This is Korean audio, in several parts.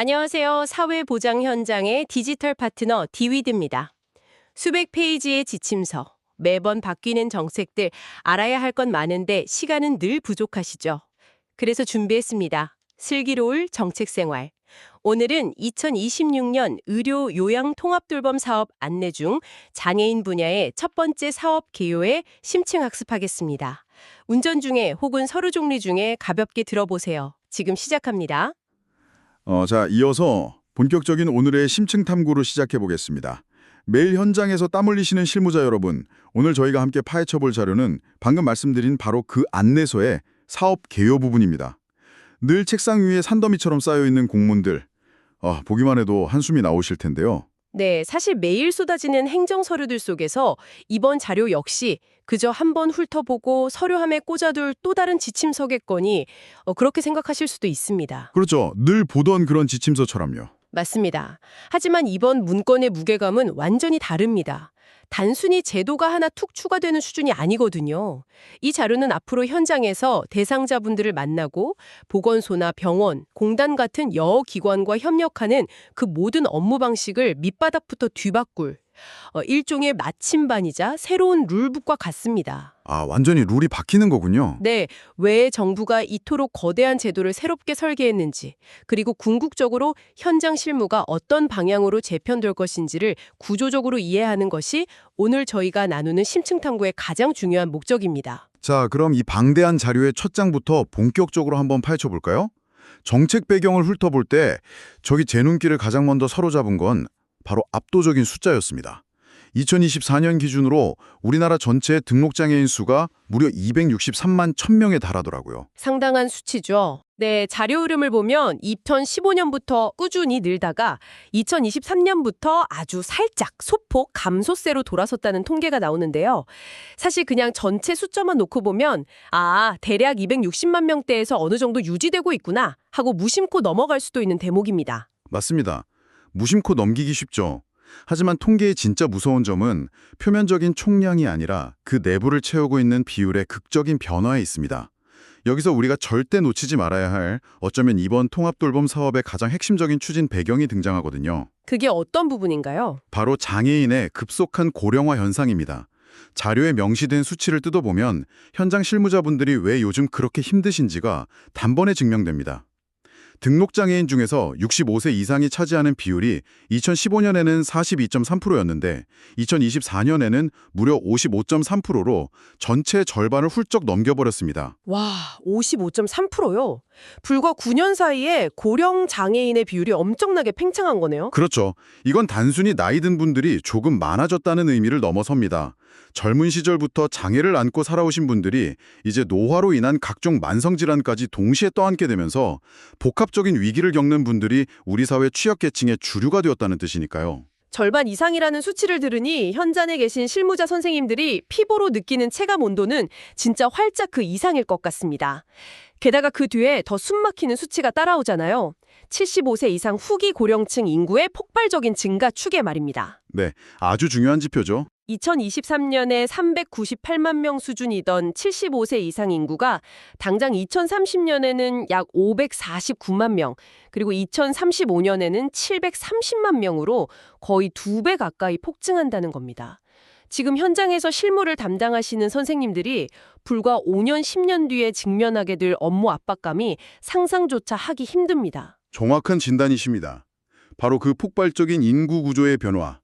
안녕하세요. 사회보장 현장의 디지털 파트너 디위드입니다. 수백 페이지의 지침서, 매번 바뀌는 정책들, 알아야 할 건 많은데 시간은 늘 부족하시죠? 그래서 준비했습니다. 슬기로울 정책생활. 오늘은 2026년 의료 요양 통합돌봄 사업 안내 중 장애인 분야의 첫 번째 사업 개요에 심층 학습하겠습니다. 운전 중에 혹은 서류 정리 중에 가볍게 들어보세요. 지금 시작합니다. 자, 이어서 본격적인 오늘의 심층 탐구로 시작해 보겠습니다. 매일 현장에서 땀 흘리시는 실무자 여러분, 오늘 저희가 함께 파헤쳐 볼 자료는 방금 말씀드린 바로 그 안내서의 사업 개요 부분입니다. 늘 책상 위에 산더미처럼 쌓여 있는 공문들, 보기만 해도 한숨이 나오실 텐데요. 네, 사실 매일 쏟아지는 행정 서류들 속에서 이번 자료 역시 그저 한번 훑어보고 서류함에 꽂아둘 또 다른 지침서겠거니 그렇게 생각하실 수도 있습니다. 그렇죠. 늘 보던 그런 지침서처럼요. 맞습니다. 하지만 이번 문건의 무게감은 완전히 다릅니다. 단순히 제도가 하나 툭 추가되는 수준이 아니거든요. 이 자료는 앞으로 현장에서 대상자분들을 만나고 보건소나 병원, 공단 같은 여러 기관과 협력하는 그 모든 업무 방식을 밑바닥부터 뒤바꿀 일종의 마침반이자 새로운 룰북과 같습니다. 완전히 룰이 바뀌는 거군요. 네, 왜 정부가 이토록 거대한 제도를 새롭게 설계했는지, 그리고 궁극적으로 현장 실무가 어떤 방향으로 재편될 것인지를 구조적으로 이해하는 것이 오늘 저희가 나누는 심층 탐구의 가장 중요한 목적입니다. 자, 그럼 이 방대한 자료의 첫 장부터 본격적으로 한번 파헤쳐 볼까요? 정책 배경을 훑어볼 때 저기 제 눈길을 가장 먼저 사로잡은 건 바로 압도적인 숫자였습니다. 2024년 기준으로 우리나라 전체 등록장애인 수가 무려 263만 1000명에 달하더라고요. 상당한 수치죠. 네, 자료 흐름을 보면 2015년부터 꾸준히 늘다가 2023년부터 아주 살짝 소폭 감소세로 돌아섰다는 통계가 나오는데요. 사실 그냥 전체 숫자만 놓고 보면 대략 260만 명대에서 어느 정도 유지되고 있구나 하고 무심코 넘어갈 수도 있는 대목입니다. 맞습니다. 무심코 넘기기 쉽죠. 하지만 통계의 진짜 무서운 점은 표면적인 총량이 아니라 그 내부를 채우고 있는 비율의 극적인 변화에 있습니다. 여기서 우리가 절대 놓치지 말아야 할 어쩌면 이번 통합돌봄 사업의 가장 핵심적인 추진 배경이 등장하거든요. 그게 어떤 부분인가요? 바로 장애인의 급속한 고령화 현상입니다. 자료에 명시된 수치를 뜯어보면 현장 실무자분들이 왜 요즘 그렇게 힘드신지가 단번에 증명됩니다. 등록장애인 중에서 65세 이상이 차지하는 비율이 2015년에는 42.3%였는데 2024년에는 무려 55.3%로 전체 절반을 훌쩍 넘겨버렸습니다. 와, 55.3%요? 불과 9년 사이에 고령 장애인의 비율이 엄청나게 팽창한 거네요. 그렇죠. 이건 단순히 나이 든 분들이 조금 많아졌다는 의미를 넘어섭니다. 젊은 시절부터 장애를 안고 살아오신 분들이 이제 노화로 인한 각종 만성질환까지 동시에 떠안게 되면서 복합적인 위기를 겪는 분들이 우리 사회 취약계층의 주류가 되었다는 뜻이니까요. 절반 이상이라는 수치를 들으니 현장에 계신 실무자 선생님들이 피부로 느끼는 체감 온도는 진짜 활짝 그 이상일 것 같습니다. 게다가 그 뒤에 더 숨막히는 수치가 따라오잖아요. 75세 이상 후기 고령층 인구의 폭발적인 증가 추계 말입니다. 네, 아주 중요한 지표죠. 2023년에 398만 명 수준이던 75세 이상 인구가 당장 2030년에는 약 549만 명, 그리고 2035년에는 730만 명으로 거의 2배 가까이 폭증한다는 겁니다. 지금 현장에서 실무를 담당하시는 선생님들이 불과 5년, 10년 뒤에 직면하게 될 업무 압박감이 상상조차 하기 힘듭니다. 정확한 진단이십니다. 바로 그 폭발적인 인구 구조의 변화,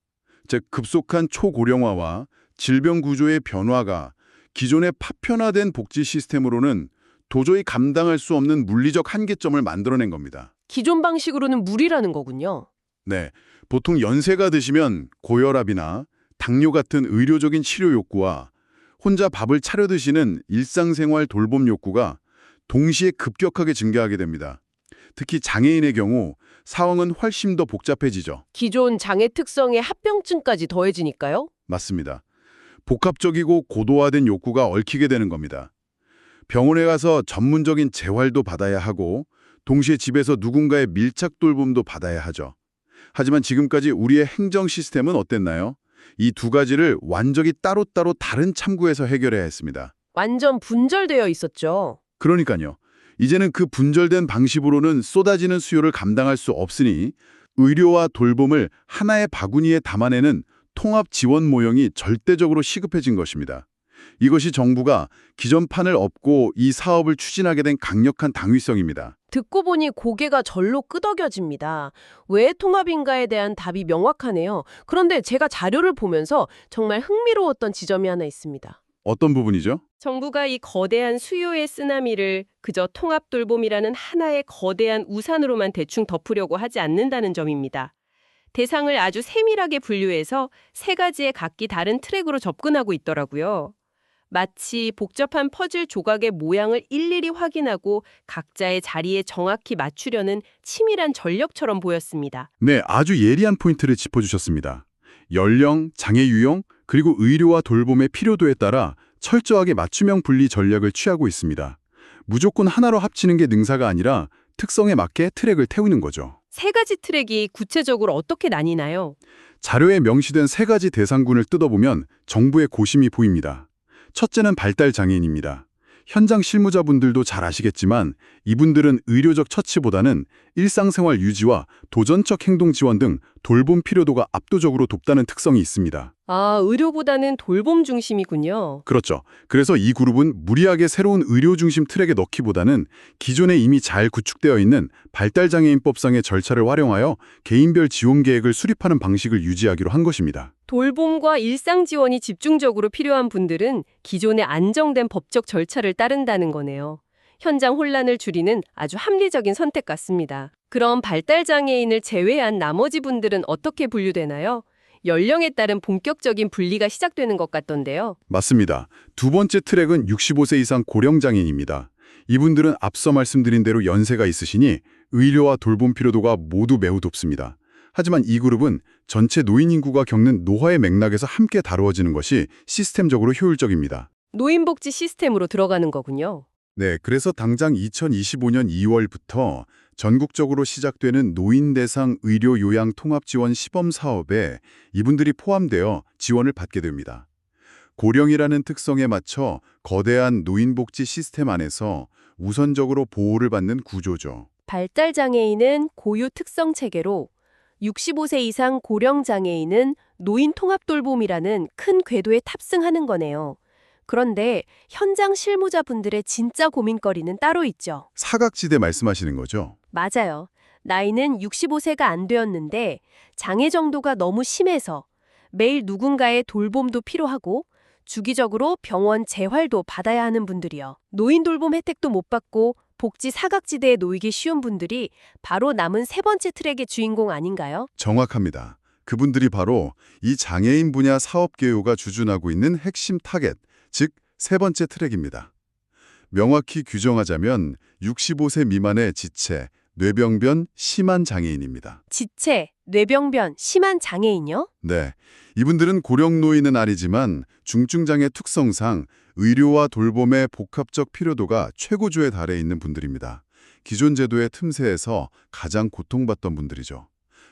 즉 급속한 초고령화와 질병 구조의 변화가 기존의 파편화된 복지 시스템으로는 도저히 감당할 수 없는 물리적 한계점을 만들어낸 겁니다. 기존 방식으로는 무리라는 거군요. 네, 보통 연세가 드시면 고혈압이나 당뇨 같은 의료적인 치료 욕구와 혼자 밥을 차려 드시는 일상생활 돌봄 욕구가 동시에 급격하게 증가하게 됩니다. 특히 장애인의 경우 상황은 훨씬 더 복잡해지죠. 기존 장애 특성의 합병증까지 더해지니까요. 맞습니다. 복합적이고 고도화된 욕구가 얽히게 되는 겁니다. 병원에 가서 전문적인 재활도 받아야 하고 동시에 집에서 누군가의 밀착 돌봄도 받아야 하죠. 하지만 지금까지 우리의 행정 시스템은 어땠나요? 이 두 가지를 완전히 따로따로 다른 참구에서 해결해야 했습니다. 완전 분절되어 있었죠. 그러니까요. 이제는 그 분절된 방식으로는 쏟아지는 수요를 감당할 수 없으니 의료와 돌봄을 하나의 바구니에 담아내는 통합 지원 모형이 절대적으로 시급해진 것입니다. 이것이 정부가 기존 판을 엎고 이 사업을 추진하게 된 강력한 당위성입니다. 듣고 보니 고개가 절로 끄덕여집니다. 왜 통합인가에 대한 답이 명확하네요. 그런데 제가 자료를 보면서 정말 흥미로웠던 지점이 하나 있습니다. 어떤 부분이죠? 정부가 이 거대한 수요의 쓰나미를 그저 통합 돌봄이라는 하나의 거대한 우산으로만 대충 덮으려고 하지 않는다는 점입니다. 대상을 아주 세밀하게 분류해서 세 가지의 각기 다른 트랙으로 접근하고 있더라고요. 마치 복잡한 퍼즐 조각의 모양을 일일이 확인하고 각자의 자리에 정확히 맞추려는 치밀한 전력처럼 보였습니다. 네, 아주 예리한 포인트를 짚어주셨습니다. 연령, 장애 유형, 그리고 의료와 돌봄의 필요도에 따라 철저하게 맞춤형 분리 전략을 취하고 있습니다. 무조건 하나로 합치는 게 능사가 아니라 특성에 맞게 트랙을 태우는 거죠. 세 가지 트랙이 구체적으로 어떻게 나뉘나요? 자료에 명시된 세 가지 대상군을 뜯어보면 정부의 고심이 보입니다. 첫째는 발달 장애인입니다. 현장 실무자분들도 잘 아시겠지만 이분들은 의료적 처치보다는 일상생활 유지와 도전적 행동 지원 등 돌봄 필요도가 압도적으로 높다는 특성이 있습니다. 아, 의료보다는 돌봄 중심이군요. 그렇죠. 그래서 이 그룹은 무리하게 새로운 의료 중심 트랙에 넣기보다는 기존에 이미 잘 구축되어 있는 발달장애인법상의 절차를 활용하여 개인별 지원 계획을 수립하는 방식을 유지하기로 한 것입니다. 돌봄과 일상 지원이 집중적으로 필요한 분들은 기존의 안정된 법적 절차를 따른다는 거네요. 현장 혼란을 줄이는 아주 합리적인 선택 같습니다. 그럼 발달장애인을 제외한 나머지 분들은 어떻게 분류되나요? 연령에 따른 본격적인 분리가 시작되는 것 같던데요. 맞습니다. 두 번째 트랙은 65세 이상 고령장애인입니다. 이분들은 앞서 말씀드린 대로 연세가 있으시니 의료와 돌봄 필요도가 모두 매우 높습니다. 하지만 이 그룹은 전체 노인 인구가 겪는 노화의 맥락에서 함께 다루어지는 것이 시스템적으로 효율적입니다. 노인복지 시스템으로 들어가는 거군요. 네, 그래서 당장 2025년 2월부터 전국적으로 시작되는 노인 대상 의료 요양 통합 지원 시범 사업에 이분들이 포함되어 지원을 받게 됩니다. 고령이라는 특성에 맞춰 거대한 노인복지 시스템 안에서 우선적으로 보호를 받는 구조죠. 발달장애인은 고유 특성 체계로 65세 이상 고령장애인은 노인 통합돌봄이라는 큰 궤도에 탑승하는 거네요. 그런데 현장 실무자분들의 진짜 고민거리는 따로 있죠. 사각지대 말씀하시는 거죠? 맞아요. 나이는 65세가 안 되었는데 장애 정도가 너무 심해서 매일 누군가의 돌봄도 필요하고 주기적으로 병원 재활도 받아야 하는 분들이요. 노인 돌봄 혜택도 못 받고 복지 사각지대에 놓이기 쉬운 분들이 바로 남은 세 번째 트랙의 주인공 아닌가요? 정확합니다. 그분들이 바로 이 장애인 분야 사업 개요가 주둔하고 있는 핵심 타겟, 즉 세 번째 트랙입니다. 명확히 규정하자면 65세 미만의 지체, 뇌병변, 심한 장애인입니다. 지체, 뇌병변, 심한 장애인요? 네, 이분들은 고령 노인은 아니지만 중증장애 특성상 의료와 돌봄의 복합적 필요도가 최고조에 달해 있는 분들입니다. 기존 제도의 틈새에서 가장 고통받던 분들이죠.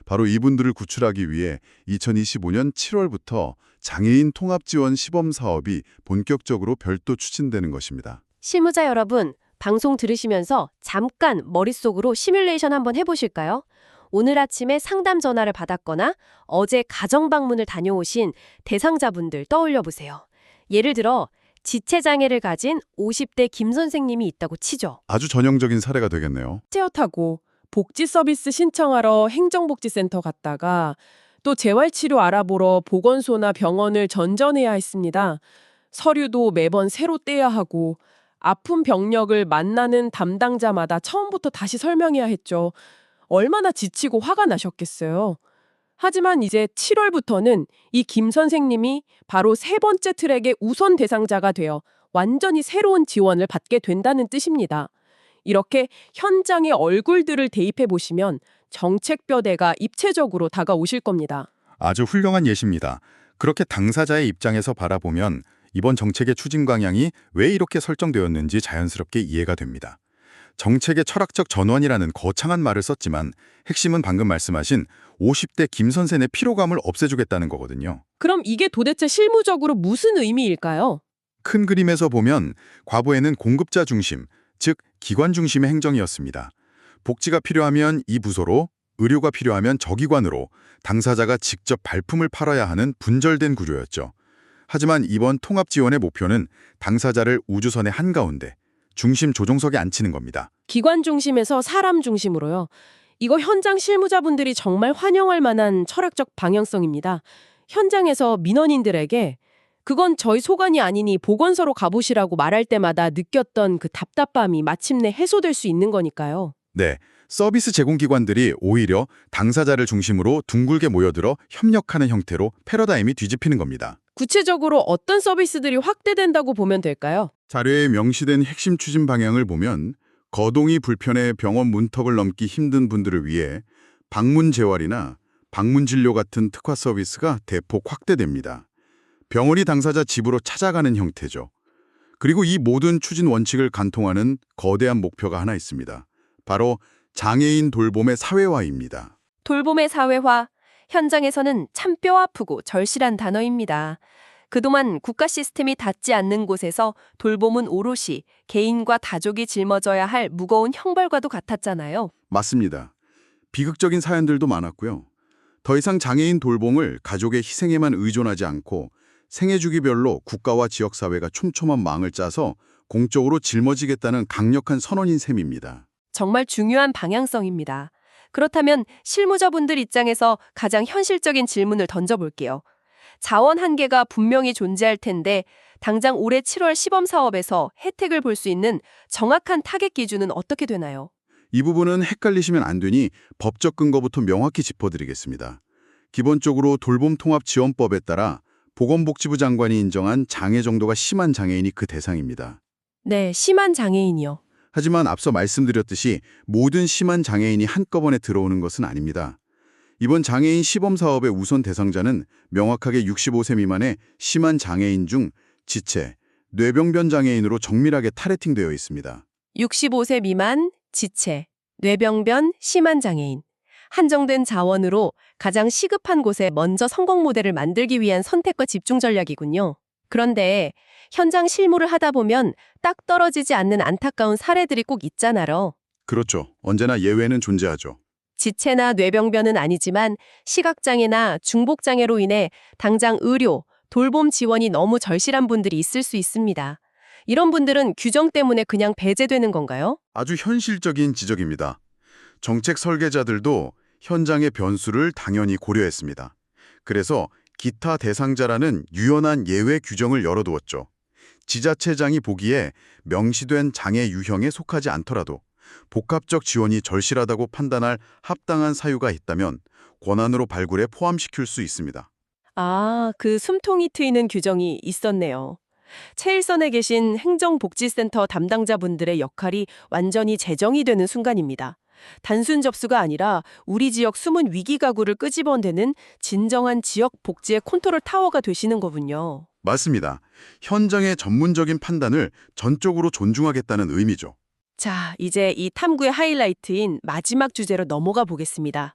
바로 이분들을 구출하기 위해 2025년 7월부터 장애인 통합지원 시범 사업이 본격적으로 별도 추진되는 것입니다. 실무자 여러분, 방송 들으시면서 잠깐 머릿속으로 시뮬레이션 한번 해보실까요? 오늘 아침에 상담 전화를 받았거나 어제 가정 방문을 다녀오신 대상자분들 떠올려 보세요. 예를 들어 지체장애를 가진 50대 김 선생님이 있다고 치죠. 아주 전형적인 사례가 되겠네요. 체어 타고 복지 서비스 신청하러 행정복지센터 갔다가 또 재활치료 알아보러 보건소나 병원을 전전해야 했습니다. 서류도 매번 새로 떼야 하고 아픈 병력을 만나는 담당자마다 처음부터 다시 설명해야 했죠. 얼마나 지치고 화가 나셨겠어요. 하지만 이제 7월부터는 이 김 선생님이 바로 세 번째 트랙의 우선 대상자가 되어 완전히 새로운 지원을 받게 된다는 뜻입니다. 이렇게 현장의 얼굴들을 대입해 보시면 정책뼈대가 입체적으로 다가오실 겁니다. 아주 훌륭한 예시입니다. 그렇게 당사자의 입장에서 바라보면 이번 정책의 추진 방향이 왜 이렇게 설정되었는지 자연스럽게 이해가 됩니다. 정책의 철학적 전환이라는 거창한 말을 썼지만 핵심은 방금 말씀하신 50대 김 선생의 피로감을 없애주겠다는 거거든요. 그럼 이게 도대체 실무적으로 무슨 의미일까요? 큰 그림에서 보면 과거에는 공급자 중심, 즉 기관 중심의 행정이었습니다. 복지가 필요하면 이 부서로, 의료가 필요하면 저 기관으로 당사자가 직접 발품을 팔아야 하는 분절된 구조였죠. 하지만 이번 통합 지원의 목표는 당사자를 우주선의 한가운데 중심 조종석에 앉히는 겁니다. 기관 중심에서 사람 중심으로요. 이거 현장 실무자분들이 정말 환영할 만한 철학적 방향성입니다. 현장에서 민원인들에게 그건 저희 소관이 아니니 보건소로 가보시라고 말할 때마다 느꼈던 그 답답함이 마침내 해소될 수 있는 거니까요. 네, 서비스 제공기관들이 오히려 당사자를 중심으로 둥글게 모여들어 협력하는 형태로 패러다임이 뒤집히는 겁니다. 구체적으로 어떤 서비스들이 확대된다고 보면 될까요? 자료에 명시된 핵심 추진 방향을 보면 거동이 불편해 병원 문턱을 넘기 힘든 분들을 위해 방문 재활이나 방문 진료 같은 특화 서비스가 대폭 확대됩니다. 병원이 당사자 집으로 찾아가는 형태죠. 그리고 이 모든 추진 원칙을 관통하는 거대한 목표가 하나 있습니다. 바로 장애인 돌봄의 사회화입니다. 돌봄의 사회화, 현장에서는 참 뼈아프고 절실한 단어입니다. 그동안 국가 시스템이 닿지 않는 곳에서 돌봄은 오롯이 개인과 가족이 짊어져야 할 무거운 형벌과도 같았잖아요. 맞습니다. 비극적인 사연들도 많았고요. 더 이상 장애인 돌봄을 가족의 희생에만 의존하지 않고 생애 주기별로 국가와 지역사회가 촘촘한 망을 짜서 공적으로 짊어지겠다는 강력한 선언인 셈입니다. 정말 중요한 방향성입니다. 그렇다면 실무자분들 입장에서 가장 현실적인 질문을 던져볼게요. 자원 한계가 분명히 존재할 텐데 당장 올해 7월 시범 사업에서 혜택을 볼 수 있는 정확한 타겟 기준은 어떻게 되나요? 이 부분은 헷갈리시면 안 되니 법적 근거부터 명확히 짚어드리겠습니다. 기본적으로 돌봄통합지원법에 따라 보건복지부 장관이 인정한 장애 정도가 심한 장애인이 그 대상입니다. 네, 심한 장애인이요. 하지만 앞서 말씀드렸듯이 모든 심한 장애인이 한꺼번에 들어오는 것은 아닙니다. 이번 장애인 시범사업의 우선 대상자는 명확하게 65세 미만의 심한 장애인 중 지체, 뇌병변 장애인으로 정밀하게 타겟팅되어 있습니다. 65세 미만, 지체, 뇌병변, 심한 장애인. 한정된 자원으로 가장 시급한 곳에 먼저 성공 모델을 만들기 위한 선택과 집중 전략이군요. 그런데 현장 실무를 하다 보면 딱 떨어지지 않는 안타까운 사례들이 꼭 있잖아요. 그렇죠. 언제나 예외는 존재하죠. 지체나 뇌병변은 아니지만 시각장애나 중복장애로 인해 당장 의료, 돌봄 지원이 너무 절실한 분들이 있을 수 있습니다. 이런 분들은 규정 때문에 그냥 배제되는 건가요? 아주 현실적인 지적입니다. 정책 설계자들도 현장의 변수를 당연히 고려했습니다. 그래서 기타 대상자라는 유연한 예외 규정을 열어두었죠. 지자체장이 보기에 명시된 장애 유형에 속하지 않더라도 복합적 지원이 절실하다고 판단할 합당한 사유가 있다면 권한으로 발굴해 포함시킬 수 있습니다. 아, 그 숨통이 트이는 규정이 있었네요. 최일선에 계신 행정복지센터 담당자분들의 역할이 완전히 재정이 되는 순간입니다. 단순 접수가 아니라 우리 지역 숨은 위기 가구를 끄집어내는 진정한 지역 복지의 컨트롤 타워가 되시는 거군요. 맞습니다. 현장의 전문적인 판단을 전적으로 존중하겠다는 의미죠. 자, 이제 이 탐구의 하이라이트인 마지막 주제로 넘어가 보겠습니다.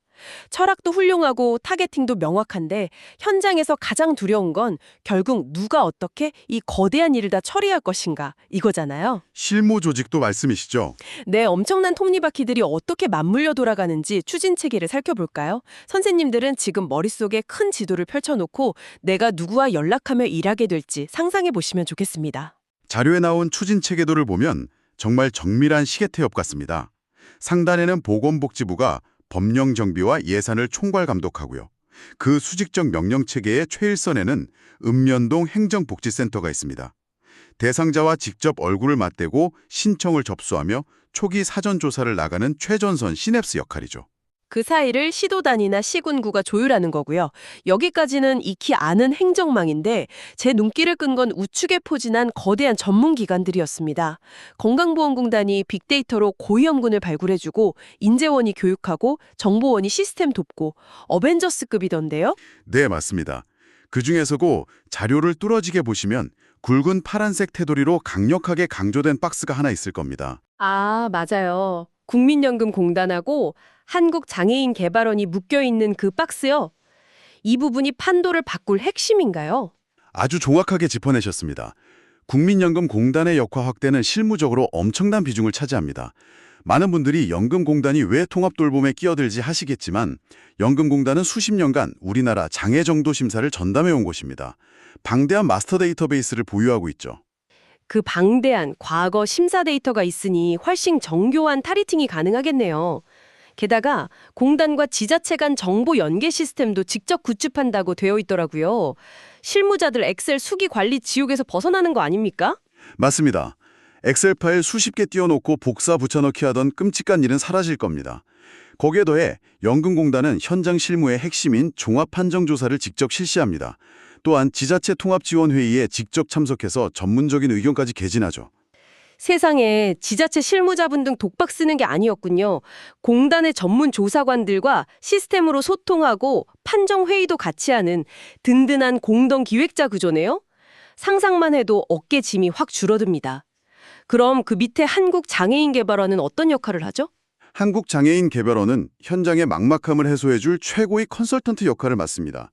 철학도 훌륭하고 타겟팅도 명확한데 현장에서 가장 두려운 건 결국 누가 어떻게 이 거대한 일을 다 처리할 것인가 이거잖아요. 실무 조직도 말씀이시죠? 네, 엄청난 톱니바퀴들이 어떻게 맞물려 돌아가는지 추진 체계를 살펴볼까요? 선생님들은 지금 머릿속에 큰 지도를 펼쳐놓고 내가 누구와 연락하며 일하게 될지 상상해 보시면 좋겠습니다. 자료에 나온 추진 체계도를 보면 정말 정밀한 시계태엽 같습니다. 상단에는 보건복지부가 법령 정비와 예산을 총괄 감독하고요. 그 수직적 명령체계의 최일선에는 읍면동 행정복지센터가 있습니다. 대상자와 직접 얼굴을 맞대고 신청을 접수하며 초기 사전조사를 나가는 최전선 시냅스 역할이죠. 그 사이를 시도단이나 시군구가 조율하는 거고요. 여기까지는 익히 아는 행정망인데 제 눈길을 끈 건 우측에 포진한 거대한 전문기관들이었습니다. 건강보험공단이 빅데이터로 고위험군을 발굴해주고 인재원이 교육하고 정보원이 시스템 돕고 어벤져스급이던데요? 네, 맞습니다. 그중에서도 자료를 뚫어지게 보시면 굵은 파란색 테두리로 강력하게 강조된 박스가 하나 있을 겁니다. 아, 맞아요. 국민연금공단하고 한국장애인개발원이 묶여있는 그 박스요. 이 부분이 판도를 바꿀 핵심인가요? 아주 정확하게 짚어내셨습니다. 국민연금공단의 역할 확대는 실무적으로 엄청난 비중을 차지합니다. 많은 분들이 연금공단이 왜 통합돌봄에 끼어들지 하시겠지만 연금공단은 수십 년간 우리나라 장애정도 심사를 전담해온 곳입니다. 방대한 마스터 데이터베이스를 보유하고 있죠. 그 방대한 과거 심사 데이터가 있으니 훨씬 정교한 타리팅이 가능하겠네요. 게다가 공단과 지자체 간 정보 연계 시스템도 직접 구축한다고 되어 있더라고요. 실무자들 엑셀 수기 관리 지옥에서 벗어나는 거 아닙니까? 맞습니다. 엑셀 파일 수십 개 띄워놓고 복사 붙여넣기 하던 끔찍한 일은 사라질 겁니다. 거기에 더해 연금공단은 현장 실무의 핵심인 종합판정조사를 직접 실시합니다. 또한 지자체 통합지원회의에 직접 참석해서 전문적인 의견까지 개진하죠. 세상에 지자체 실무자분 등 독박 쓰는 게 아니었군요. 공단의 전문 조사관들과 시스템으로 소통하고 판정회의도 같이 하는 든든한 공동기획자 구조네요. 상상만 해도 어깨짐이 확 줄어듭니다. 그럼 그 밑에 한국장애인개발원은 어떤 역할을 하죠? 한국장애인개발원은 현장의 막막함을 해소해줄 최고의 컨설턴트 역할을 맡습니다.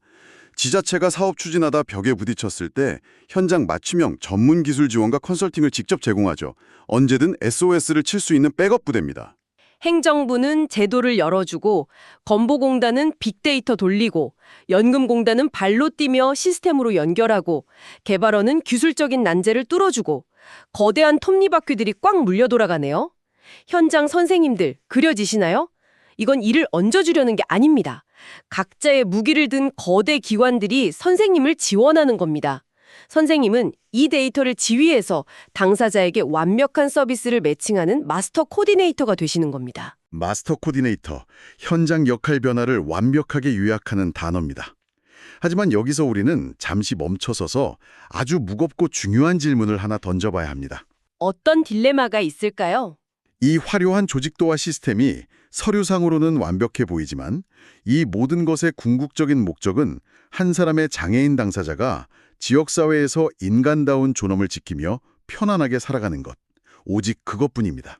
지자체가 사업 추진하다 벽에 부딪혔을 때 현장 맞춤형 전문 기술 지원과 컨설팅을 직접 제공하죠. 언제든 SOS를 칠 수 있는 백업 부대입니다. 행정부는 제도를 열어주고 건보공단은 빅데이터 돌리고 연금공단은 발로 뛰며 시스템으로 연결하고 개발원은 기술적인 난제를 뚫어주고 거대한 톱니바퀴들이 꽉 물려 돌아가네요. 현장 선생님들 그려지시나요? 이건 일을 얹어주려는 게 아닙니다. 각자의 무기를 든 거대 기관들이 선생님을 지원하는 겁니다. 선생님은 이 데이터를 지휘해서 당사자에게 완벽한 서비스를 매칭하는 마스터 코디네이터가 되시는 겁니다. 마스터 코디네이터, 현장 역할 변화를 완벽하게 요약하는 단어입니다. 하지만 여기서 우리는 잠시 멈춰서서 아주 무겁고 중요한 질문을 하나 던져봐야 합니다. 어떤 딜레마가 있을까요? 이 화려한 조직도와 시스템이 서류상으로는 완벽해 보이지만 이 모든 것의 궁극적인 목적은 한 사람의 장애인 당사자가 지역사회에서 인간다운 존엄을 지키며 편안하게 살아가는 것, 오직 그것뿐입니다.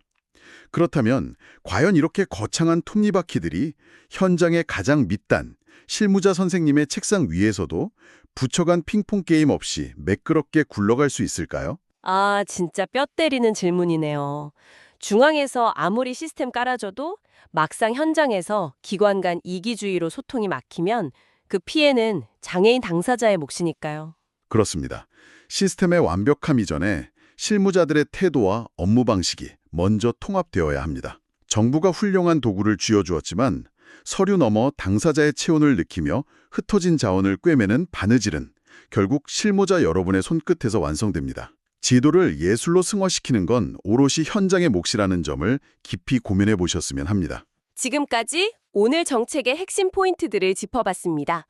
그렇다면 과연 이렇게 거창한 톱니바퀴들이 현장의 가장 밑단, 실무자 선생님의 책상 위에서도 붙여간 핑퐁 게임 없이 매끄럽게 굴러갈 수 있을까요? 아, 진짜 뼈 때리는 질문이네요. 중앙에서 아무리 시스템 깔아줘도 막상 현장에서 기관 간 이기주의로 소통이 막히면 그 피해는 장애인 당사자의 몫이니까요. 그렇습니다. 시스템의 완벽함 이전에 실무자들의 태도와 업무 방식이 먼저 통합되어야 합니다. 정부가 훌륭한 도구를 쥐어주었지만 서류 너머 당사자의 체온을 느끼며 흩어진 자원을 꿰매는 바느질은 결국 실무자 여러분의 손끝에서 완성됩니다. 지도를 예술로 승화시키는 건 오롯이 현장의 몫이라는 점을 깊이 고민해 보셨으면 합니다. 지금까지 오늘 정책의 핵심 포인트들을 짚어봤습니다.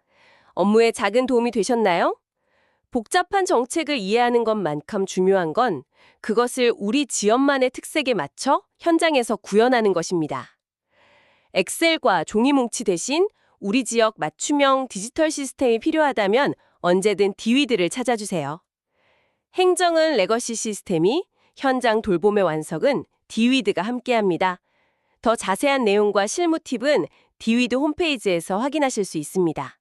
업무에 작은 도움이 되셨나요? 복잡한 정책을 이해하는 것만큼 중요한 건 그것을 우리 지역만의 특색에 맞춰 현장에서 구현하는 것입니다. 엑셀과 종이뭉치 대신 우리 지역 맞춤형 디지털 시스템이 필요하다면 언제든 디위드를 찾아주세요. 행정은 레거시 시스템이, 현장 돌봄의 완성은 디위드가 함께합니다. 더 자세한 내용과 실무 팁은 디위드 홈페이지에서 확인하실 수 있습니다.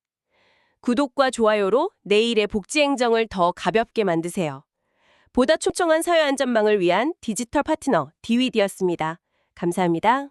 구독과 좋아요로 내일의 복지 행정을 더 가볍게 만드세요. 보다 촘촘한 사회 안전망을 위한 디지털 파트너 디위드였습니다. 감사합니다.